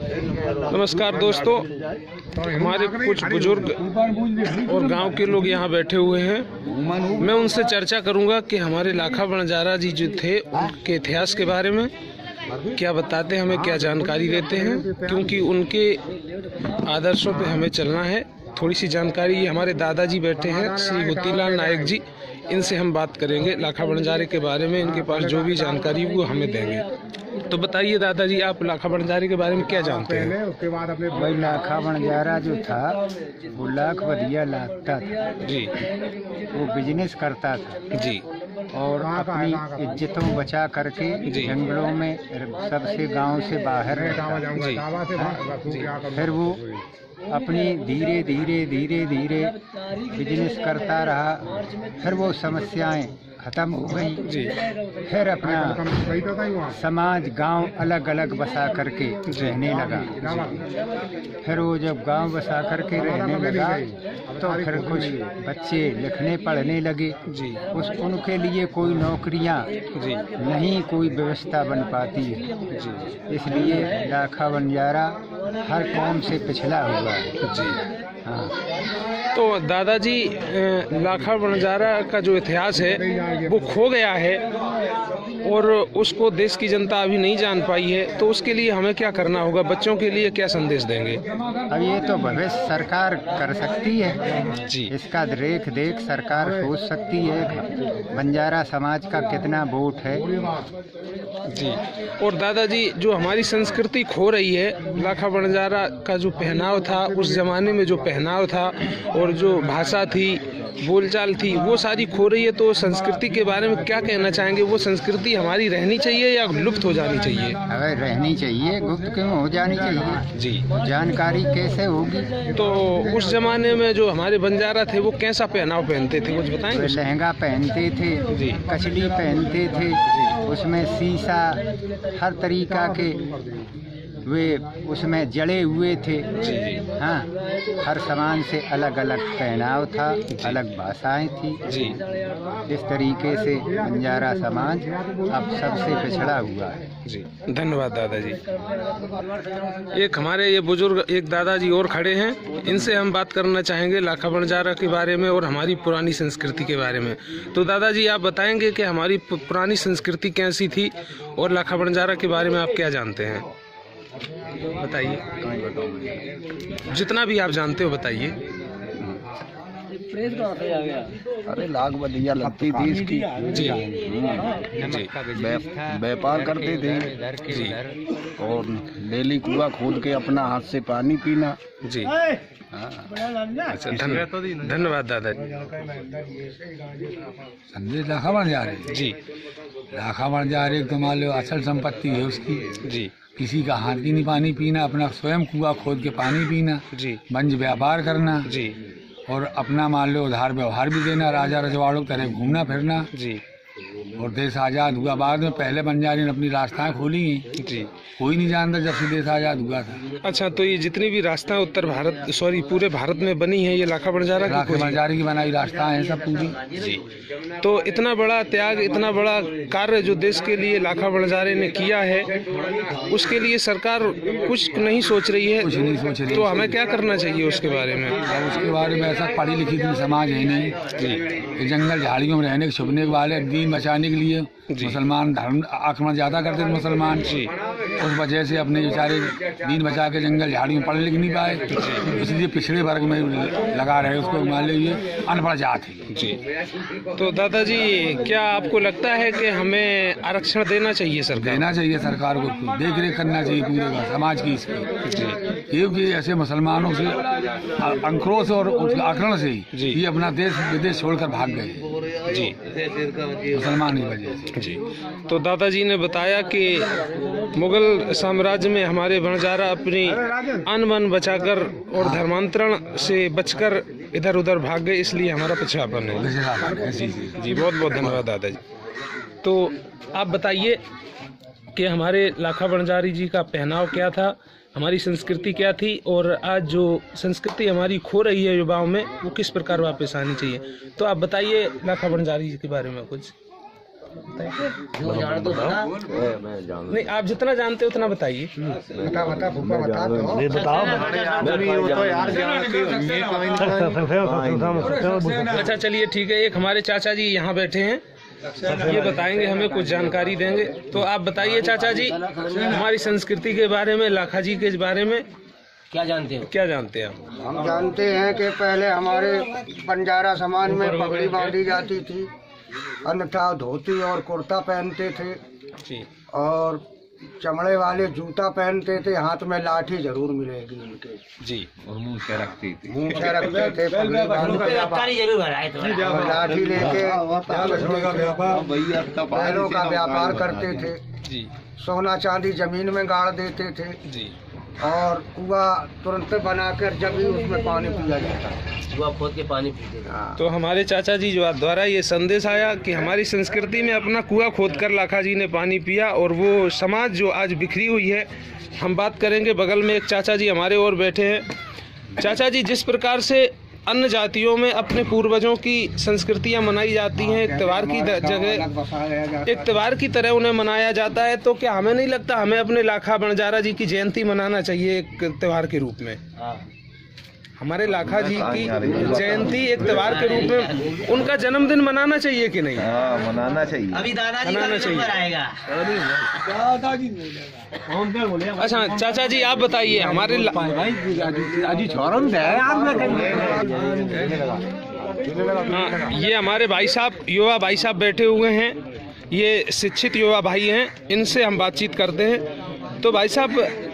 नमस्कार दोस्तों, हमारे कुछ बुजुर्ग और गांव के लोग यहाँ बैठे हुए हैं। मैं उनसे चर्चा करूंगा कि हमारे लाखा बंजारा जी जो थे उनके इतिहास के बारे में क्या बताते हैं, हमें क्या जानकारी देते हैं, क्योंकि उनके आदर्शों पे हमें चलना है। थोड़ी सी जानकारी हमारे दादाजी बैठे हैं श्री मोतीलाल नायक जी, इनसे हम बात करेंगे लाखा बंजारे के बारे में। इनके पास जो भी जानकारी वो हमें देंगे। तो बताइए दादाजी, आप लाखा बंजारे के बारे में क्या जानते हैं? भाई लाखा बंजारा जो था वो लाख बधिया लाखता था जी, वो बिजनेस करता था जी, और अपनी इज्जतों बचा करके जंगलों में सबसे गांव से बाहर रहता था। फिर वो अपनी धीरे धीरे धीरे धीरे बिजनेस करता रहा। फिर वो समस्याएं खत्म हो गई। फिर अपना समाज गांव अलग अलग बसा करके रहने लगा। फिर वो जब गांव बसा करके रहने लगा तो फिर कुछ बच्चे लिखने पढ़ने लगे। उनके लिए कोई नौकरियां नहीं, कोई व्यवस्था बन पाती है। इसलिए लाखा बंजारा हर कौम से पिछड़ा हुआ है। हाँ। तो दादाजी, लाखा बंजारा का जो इतिहास है वो खो गया है और उसको देश की जनता अभी नहीं जान पाई है। तो उसके लिए हमें क्या करना होगा? बच्चों के लिए क्या संदेश देंगे? अब ये तो भविष्य सरकार कर सकती है जी, इसका देख सरकार सोच सकती है बंजारा समाज का कितना वोट है। जी। और दादाजी, जो हमारी संस्कृति खो रही है, लाखा बंजारा का जो पहनाव था उस जमाने में, जो पहनाव था और जो भाषा थी, बोलचाल थी, वो सारी खो रही है। तो संस्कृति के बारे में क्या कहना चाहेंगे? वो संस्कृति हमारी रहनी चाहिए या लुप्त हो जानी चाहिए? अगर रहनी चाहिए, गुप्त क्यों हो जानी चाहिए? जी, जानकारी कैसे होगी? तो उस जमाने में जो हमारे बंजारा थे वो कैसा पहनाव पहनते थे, कुछ बताएंगे? लहंगा पहनते थे, कचली पहनते थे, उसमें शीशा हर तरीका के वे उसमें जड़े हुए थे। हाँ, हर सामान से अलग अलग पहनाव था, अलग भाषाएं थी। इस तरीके से बंजारा समाज अब सबसे पिछड़ा हुआ है। जी, धन्यवाद दादाजी। एक हमारे ये बुजुर्ग एक दादाजी और खड़े हैं, इनसे हम बात करना चाहेंगे लाखा बंजारा के बारे में और हमारी पुरानी संस्कृति के बारे में। तो दादाजी, आप बताएंगे कि हमारी पुरानी संस्कृति कैसी थी और लाखा बंजारा के बारे में आप क्या जानते हैं? बताइए, जितना भी आप जानते हो बताइए। अरे लाख बधिया लगती थी इसकी। जी, व्यापार करते थे जी, और डेली कुआं खोद के अपना हाथ से पानी पीना। जी। अच्छा, धन्यवाद दादाजी। समझे लाखा बंजारे जी, लाखा बंजारे तो मान लो असल संपत्ति है उसकी। जी, किसी का हाथ की नहीं पानी पीना, अपना स्वयं कुआं खोद के पानी पीना, जी, वंज व्यापार करना, जी, और अपना मान लो उधार व्यवहार भी देना, राजा रजवाड़ों की तरह घूमना फिरना। जी, और देश आज़ाद हुआ बाद में पहले बंजारे ने अपनी रास्ताएं खोली हैं। जी। कोई नहीं जानता जब से देश आज़ाद हुआ था। अच्छा, तो ये जितनी भी रास्ता उत्तर भारत पूरे भारत में बनी है, ये लाखा बंजारा की खोजी? बंजारे की बनाई रास्ताएं हैं सब पूरी। जी। तो इतना बड़ा त्याग, इतना बड़ा कार्य जो देश के लिए लाखा बंजारे ने किया है, उसके लिए सरकार कुछ नहीं सोच रही है। कुछ नहीं सोच रही। तो हमें क्या करना चाहिए उसके बारे में? उसके बारे में ऐसा पढ़ी लिखी थी समाज है नहीं जी। जंगल झाड़ियों में रहने छुपने वाले दीन बचाने के लिए मुसलमान धर्म आक्रमण ज्यादा करते थे मुसलमान। उस वजह से अपने बेचारे दीन बचा के जंगल झाड़ियों में पढ़ लिख नहीं पाए, इसलिए पिछड़े वर्ग में लगा रहे। उसको मान लीजिए अनपढ़ जात है। जी। तो दादाजी, क्या आपको लगता है कि हमें आरक्षण देना चाहिए? सरकार देना चाहिए, सरकार को देख रेख करना चाहिए पूरे समाज की इसकी, क्योंकि ऐसे मुसलमानों से आक्रोश और आक्रमण से ही ये अपना देश विदेश छोड़कर भाग गए। जी, मुसलमान की वजह से। जी। तो दादाजी ने बताया कि मुगल साम्राज्य में हमारे बंजारा अपनी अन्न मन बचाकर और धर्मांतरण से बचकर इधर उधर भाग गए, इसलिए हमारा पिछड़ापन है। जी, बहुत बहुत धन्यवाद दादाजी। तो आप बताइए कि हमारे लाखा बंजारी जी का पहनाव क्या था, हमारी संस्कृति क्या थी, और आज जो संस्कृति हमारी खो रही है युवाओं में, वो किस प्रकार वापस आनी चाहिए। तो आप बताइए लाखा बंजारी जी के बारे में कुछ। नहीं, आप जितना जानते हो उतना बताइए। अच्छा चलिए ठीक है, एक हमारे चाचा जी यहाँ बैठे हैं, ये बताएंगे, हमें कुछ जानकारी देंगे। तो आप बताइए चाचा जी, हमारी संस्कृति के बारे में, लाखा जी के बारे में क्या जानते हो? क्या जानते हैं आप? हम जानते हैं कि पहले हमारे बंजारा समाज में पगड़ी बांधी जाती थी, अन्यथा धोती और कुर्ता पहनते थे जी, और चमड़े वाले जूता पहनते थे, हाथ में लाठी जरूर मिलेगी उनके जी, और मुँह से रखते थे, पगड़ी बांधते और लाठी लेके बैलों का व्यापार करते थे जी, सोना चांदी जमीन में गाड़ देते थे जी, और कुआं तुरंत बनाकर जब भी उसमें पानी पिया जाता, कुआं खोद के पानी पीते थे। तो हमारे चाचा जी जो द्वारा ये संदेश आया कि हमारी संस्कृति में अपना कुआं खोदकर लाखा जी ने पानी पिया, और वो समाज जो आज बिखरी हुई है। हम बात करेंगे, बगल में एक चाचा जी हमारे और बैठे हैं। चाचा जी, जिस प्रकार से अन्य जातियों में अपने पूर्वजों की संस्कृतियां मनाई जाती हैं, एक त्योहार की जगह एक त्योहार की तरह उन्हें मनाया जाता है, तो क्या हमें नहीं लगता हमें अपने लाखा बंजारा जी की जयंती मनाना चाहिए एक त्योहार के रूप में? हमारे लाखा जी की जयंती एक त्योहार के रूप में उनका जन्मदिन मनाना चाहिए कि नहीं? मनाना चाहिए। अभी दादाजी मनाना का नंबर आएगा। अच्छा चाचा जी, आप बताइए हमारे हाँ, ये हमारे भाई साहब, युवा भाई साहब बैठे हुए हैं, ये शिक्षित युवा भाई हैं, इनसे हम बातचीत करते हैं। तो भाई साहब,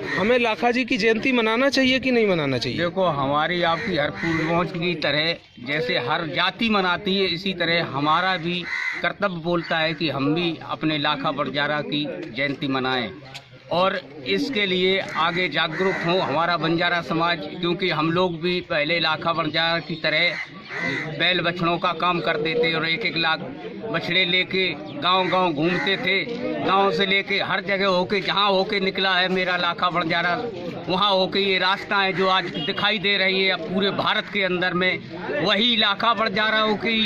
हमें लाखा जी की जयंती मनाना चाहिए कि नहीं मनाना चाहिए? देखो, हमारी आपकी हर पूर्वज की तरह जैसे हर जाति मनाती है, इसी तरह हमारा भी कर्तव्य बोलता है कि हम भी अपने लाखा बंजारा की जयंती मनाएं, और इसके लिए आगे जागरूक हो हमारा बंजारा समाज, क्योंकि हम लोग भी पहले लाखा बंजारा की तरह बैल बछड़ों का काम करते थे और एक लाख बछड़े लेके गांव-गांव घूमते थे। गांव से लेके हर जगह होके, जहां होके निकला है मेरा लाखा बंजारा, वहां होके ये रास्ताएं जो आज दिखाई दे रही है पूरे भारत के अंदर में, वही लाखा बंजाराओं की,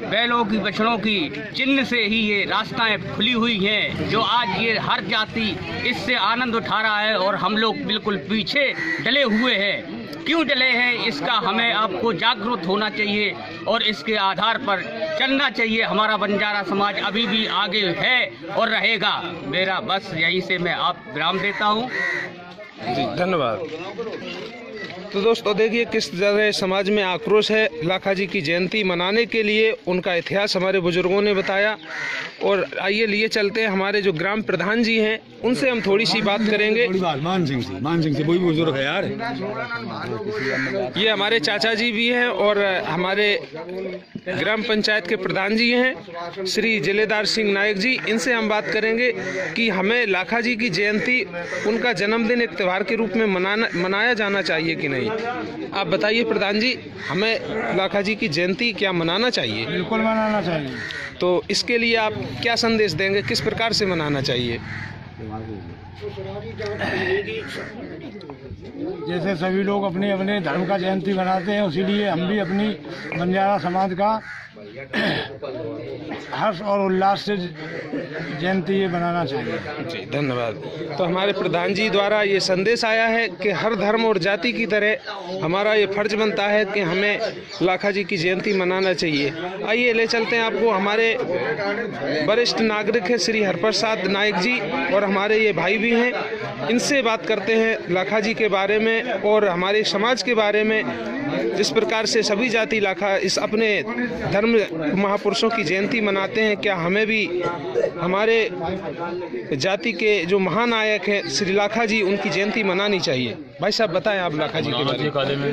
बैलों की, बछड़ों की चिन्ह से ही ये रास्ताएं खुली हुई हैं, जो आज ये हर जाति इससे आनंद उठा रहा है, और हम लोग बिल्कुल पीछे डले हुए हैं। क्यों डले हैं, इसका हमें आपको जागरूक होना चाहिए और इसके आधार पर चलना चाहिए। हमारा बंजारा समाज अभी भी आगे है और रहेगा। मेरा बस यहीं से मैं आप विराम देता हूँ जी, धन्यवाद। तो दोस्तों देखिए किस तरह समाज में आक्रोश है लाखा जी की जयंती मनाने के लिए, उनका इतिहास हमारे बुजुर्गों ने बताया। और आइए लिए चलते हैं, हमारे जो ग्राम प्रधान जी हैं उनसे हम थोड़ी सी बात करेंगे। मान सिंह से वही बुजुर्ग है यार। ये हमारे चाचा जी भी हैं और हमारे ग्राम पंचायत के प्रधान जी हैं श्री जिलेदार सिंह नायक जी। इनसे हम बात करेंगे कि हमें लाखा जी की जयंती, उनका जन्मदिन एक त्योहार के रूप में मनाया जाना चाहिए कि नहीं। आप बताइए प्रधान जी, हमें लाखा जी की जयंती क्या मनाना चाहिए? बिल्कुल मनाना चाहिए। तो इसके लिए आप क्या संदेश देंगे, किस प्रकार से मनाना चाहिए? जैसे सभी लोग अपने अपने धर्म का जयंती मनाते हैं, उसीलिए हम भी अपनी बंजारा समाज का हर्ष और उल्लास से जयंती ये बनाना चाहिए। जी धन्यवाद। तो हमारे प्रधान जी द्वारा ये संदेश आया है कि हर धर्म और जाति की तरह हमारा ये फर्ज बनता है कि हमें लाखा जी की जयंती मनाना चाहिए। आइए ले चलते हैं आपको, हमारे वरिष्ठ नागरिक है श्री हरप्रसाद नायक जी और हमारे ये भाई भी हैं, इनसे बात करते हैं लाखा जी के बारे में और हमारे समाज के बारे में। जिस प्रकार से सभी जाति लाखा इस अपने धर्म महापुरुषों की जयंती मनाते हैं, क्या हमें भी हमारे जाति के जो महानायक हैं श्री लाखा जी, उनकी जयंती मनानी चाहिए? भाई साहब बताएं आप लाखा जी के बारे में।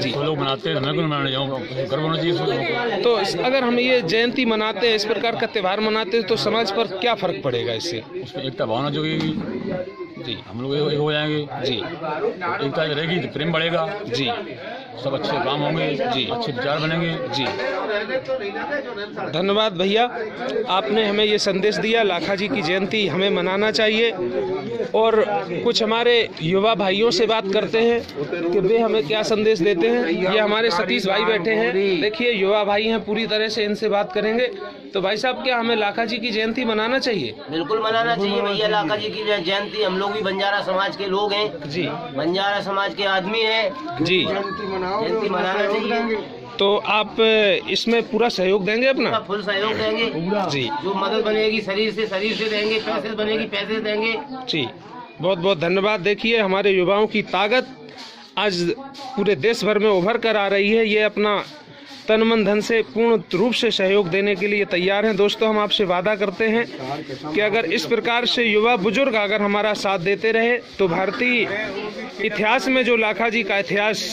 जी लोग मनाते हैं, तो अगर हम ये जयंती मनाते हैं, इस प्रकार का त्यौहार मनाते हैं, तो समाज पर क्या फर्क पड़ेगा इससे? उसमें एकता भावना जोगेगी। जी। हम लोग एक हो जाएंगे जी। एकता रहेगी तो प्रेम बढ़ेगा जी। सब अच्छे काम होंगे जी। अच्छे विचार बनेंगे जी। धन्यवाद भैया, आपने हमें ये संदेश दिया लाखा जी की जयंती हमें मनाना चाहिए। और कुछ हमारे युवा भाइयों से बात करते हैं कि वे हमें क्या संदेश देते हैं। ये हमारे सतीश भाई बैठे हैं, देखिए युवा भाई हैं पूरी तरह से, इनसे बात करेंगे। तो भाई साहब, क्या हमें लाखा जी की जयंती मनाना चाहिए? बिल्कुल मनाना चाहिए भैया, लाखा जी की जयंती। हम लोग भी बंजारा समाज के लोग हैं जी, बंजारा समाज के आदमी हैं जी। जयंती मनाना चाहिए। तो आप इसमें पूरा सहयोग देंगे अपना? फुल सहयोग देंगे जी। जो मदद बनेगी शरीर से देंगे, पैसे बनेगी पैसे से देंगे जी। बहुत बहुत धन्यवाद। देखिए हमारे युवाओं की ताकत आज पूरे देश भर में उभर कर आ रही है। ये अपना तन मन धन से पूर्ण रूप से सहयोग देने के लिए तैयार हैं। दोस्तों, हम आपसे वादा करते हैं कि अगर इस प्रकार से युवा बुजुर्ग अगर हमारा साथ देते रहे तो भारतीय इतिहास में जो लाखा जी का इतिहास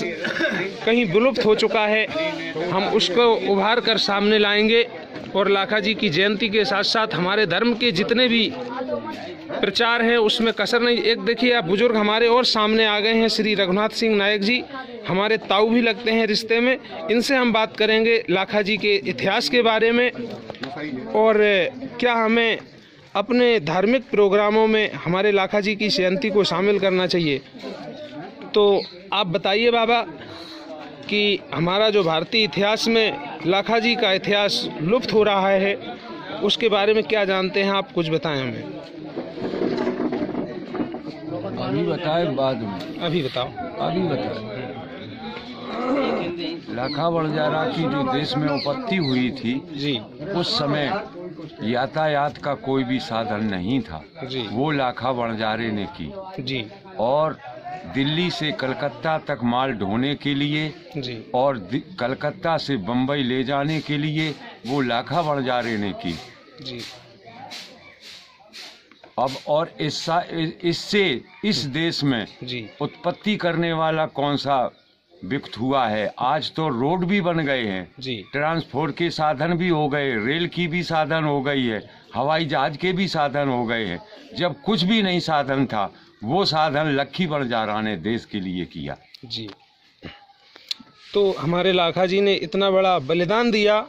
कहीं विलुप्त हो चुका है, हम उसको उभार कर सामने लाएंगे। और लाखा जी की जयंती के साथ साथ हमारे धर्म के जितने भी प्रचार है उसमें कसर नहीं। एक देखिए आप बुजुर्ग हमारे और सामने आ गए हैं, श्री रघुनाथ सिंह नायक जी, हमारे ताऊ भी लगते हैं रिश्ते में। इनसे हम बात करेंगे लाखा जी के इतिहास के बारे में और क्या हमें अपने धार्मिक प्रोग्रामों में हमारे लाखा जी की जयंती को शामिल करना चाहिए। तो आप बताइए बाबा कि हमारा जो भारतीय इतिहास में लाखा जी का इतिहास लुप्त हो रहा है उसके बारे में क्या जानते हैं आप, कुछ बताएं हमें। अभी बताए बाद में? अभी बताओ। अभी बताए। लाखा बंजारा की जो देश में उत्पत्ति हुई थी जी, उस समय यातायात का कोई भी साधन नहीं था जी, वो लाखा बंजारे ने की। जी, और दिल्ली से कलकत्ता तक माल ढोने के लिए जी, और कलकत्ता से बम्बई ले जाने के लिए वो लाखा बंजारे ने की। जी। अब और इससे इस देश में जी, उत्पत्ति करने वाला कौन सा विकत हुआ है। आज तो रोड भी बन गए हैं, जी, ट्रांसपोर्ट के साधन भी हो गए, रेल की भी साधन हो गई है, हवाई जहाज के भी साधन हो गए हैं। जब कुछ भी नहीं साधन था वो साधन लक्खी बंजारा ने देश के लिए किया। जी। तो हमारे लाखा जी ने इतना बड़ा बलिदान दिया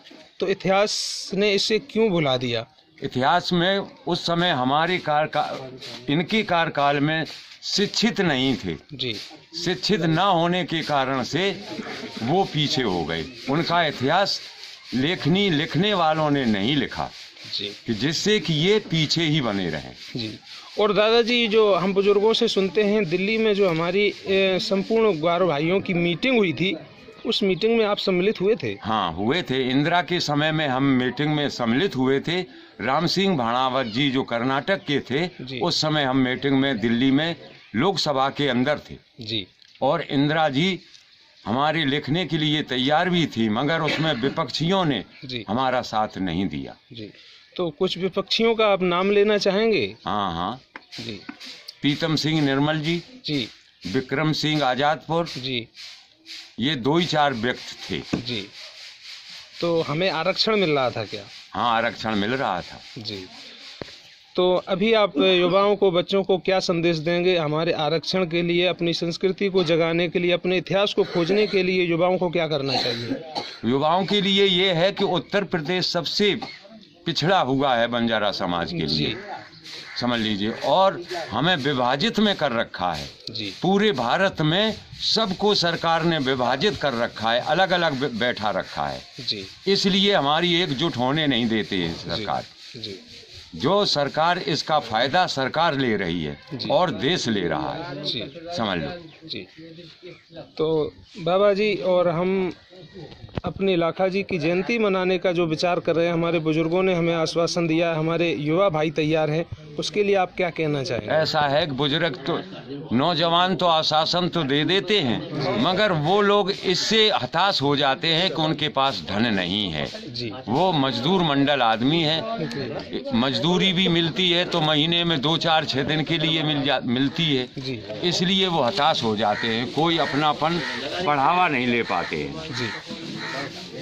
तो इतिहास ने इसे क्यों भुला दिया? इतिहास में उस समय हमारे इनके कार्यकाल में शिक्षित नहीं थे। जी, शिक्षित न होने के कारण से वो पीछे हो गए। उनका इतिहास लिखने वालों ने नहीं लिखा जी, कि जिससे कि ये पीछे ही बने रहें। जी। और दादाजी, जो हम बुजुर्गों से सुनते हैं, दिल्ली में जो हमारी संपूर्ण ग्वारो भाइयों की मीटिंग हुई थी, उस मीटिंग में आप सम्मिलित हुए थे? हाँ, हुए थे। इंदिरा के समय में हम मीटिंग में सम्मिलित हुए थे। राम सिंह भाणावत जी जो कर्नाटक के थे, उस समय हम मीटिंग में दिल्ली में लोकसभा के अंदर थे जी। और इंदिरा जी हमारे लिखने के लिए तैयार भी थी, मगर उसमें विपक्षियों ने हमारा साथ नहीं दिया। जी। तो कुछ विपक्षियों का आप नाम लेना चाहेंगे? हाँ हाँ जी। प्रीतम सिंह निर्मल जी, जी, विक्रम सिंह आजादपुर जी, ये 2-4 व्यक्ति थे। जी। तो हमें आरक्षण मिल रहा था क्या? हाँ, आरक्षण मिल रहा था। जी। तो अभी आप युवाओं को, बच्चों को क्या संदेश देंगे हमारे आरक्षण के लिए, अपनी संस्कृति को जगाने के लिए, अपने इतिहास को खोजने के लिए युवाओं को क्या करना चाहिए? युवाओं के लिए ये है कि उत्तर प्रदेश सबसे पिछड़ा हुआ है बंजारा समाज के लिए, समझ लीजिए, और हमें विभाजित में कर रखा है जी। पूरे भारत में सबको सरकार ने विभाजित कर रखा है, अलग अलग बैठा रखा है जी। इसलिए हमारी एकजुट होने नहीं देती है सरकार जी। जो सरकार इसका फायदा सरकार ले रही है और देश ले रहा है जी, समझ लो जी। तो बाबा जी, और हम अपनी लाखा जी की जयंती मनाने का जो विचार कर रहे हैं, हमारे बुजुर्गों ने हमें आश्वासन दिया है, हमारे युवा भाई तैयार हैं, उसके लिए आप क्या कहना चाहेंगे? ऐसा है कि बुजुर्ग तो नौजवान तो आश्वासन तो दे देते हैं, मगर वो लोग इससे हताश हो जाते हैं कि उनके पास धन नहीं है जी। वो मजदूर मंडल आदमी है, मजदूरी भी मिलती है तो महीने में 2-4-6 दिन के लिए मिलती है जी। इसलिए वो हताश हो जाते हैं, कोई अपनापन बढ़ावा नहीं ले पाते हैं जी।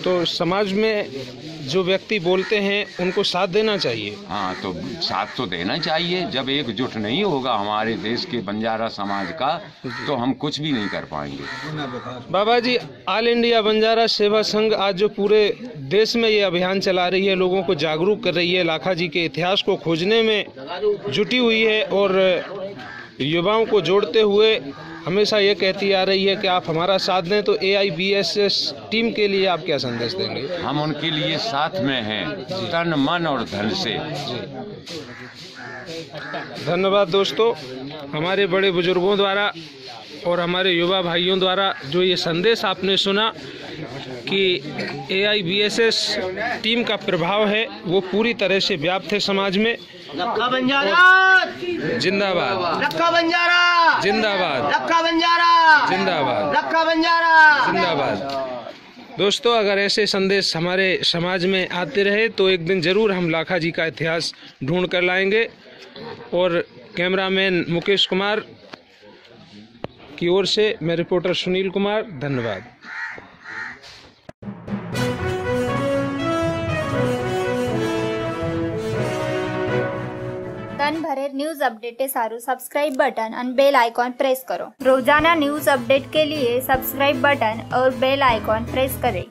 तो समाज में जो व्यक्ति बोलते हैं उनको साथ देना चाहिए। हाँ, तो साथ तो देना चाहिए। जब एकजुट नहीं होगा हमारे देश के बंजारा समाज का तो हम कुछ भी नहीं कर पाएंगे। बाबा जी, ऑल इंडिया बंजारा सेवा संघ आज जो पूरे देश में ये अभियान चला रही है, लोगों को जागरूक कर रही है, लाखा जी के इतिहास को खोजने में जुटी हुई है और युवाओं को जोड़ते हुए हमेशा ये कहती आ रही है कि आप हमारा साथ दें, तो AIBSS टीम के लिए आप क्या संदेश देंगे? हम उनके लिए साथ में हैं, तन मन और धन से। धन्यवाद दोस्तों, हमारे बड़े बुजुर्गों द्वारा और हमारे युवा भाइयों द्वारा जो ये संदेश आपने सुना कि AIBSS टीम का प्रभाव है वो पूरी तरह से व्याप्त है समाज में। लक्का बंजारा जिंदाबाद, लक्का बंजारा जिंदाबाद, लक्का बंजारा जिंदाबाद, लक्का बंजारा जिंदाबाद। दोस्तों, अगर ऐसे संदेश हमारे समाज में आते रहे तो एक दिन जरूर हम लाखा जी का इतिहास ढूंढ कर लाएंगे। और कैमरामैन मुकेश कुमार की ओर से मैं रिपोर्टर सुनील कुमार, धन्यवाद। ભરેર ન્યૂઝ અપડેટે સારું સબસ્ક્રાઇબ બટન અને બેલ આઇકોન પ્રેસ કરો। રોજાના ન્યૂઝ અપडेट के लिए सब्सक्राइब बटन और बेल आइकॉन प्रेस करें।